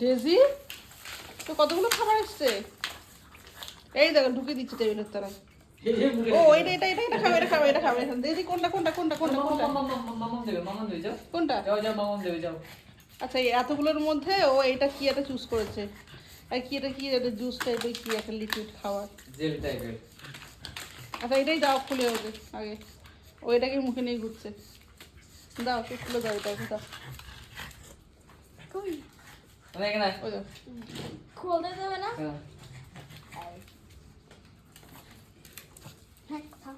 Daisy তো কতগুলো খাবার এসছে। এই দেখো ঢুকে দিচ্ছে টেবিলের তলায়। ও এটা এটা এটা এটা খাবে, এটা খাবে, এটা খাবে। ডেজি কোনটা কোনটা কোনটা কোনটা কোনটা মামাম দেবে যাও। কোনটা? যাও যাও মামাম দেবে যাও। আচ্ছা এই এতগুলোর মধ্যে ও এটা কি একটা চুজ করেছে। আর কি এটা জুস টাইপের কি একটা লিকুইড খাবার, জেল টাইপের। আচ্ছা এটাই দাও খুলে ওকে আগে। ও এটাকে মুখে নিয়ে ঘুরছে। দাও তো খুলে দাও এটাকে দাও। কই মানে এখানে ওই দাও। খুলতে দেবে না? হ্যাঁ। হ্যাঁ, থাক।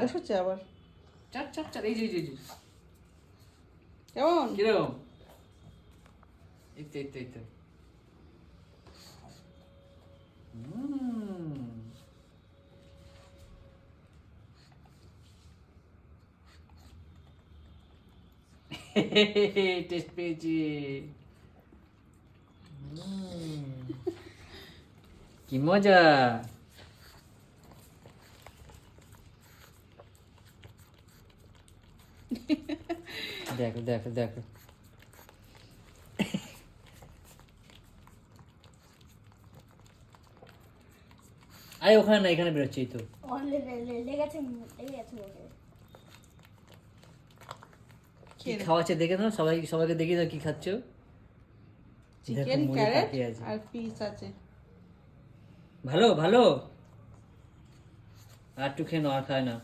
বসেছে আবার। চার চার চার এই যে এই যে, এই যে। কেমন? কিরকম? এই তো এই তো এই তো। টেস্ট পেয়েছি। কি মজা। দেখো দেখো দেখো। আরে ওখানে না, এখানে বেরোচ্ছে এই তো। লেগেছে মুখে। কি খাওয়াচ্ছে দেখে নাও, সবাইকে দেখিয়ে দাও কি খাচ্ছ। চিকেন, দেখো, মুড়ে ক্যারেট তাকিয়ে আছে। আর পিস আছে। ভালো ভালো। আর একটু খেয়ে নাও, আর খায় না।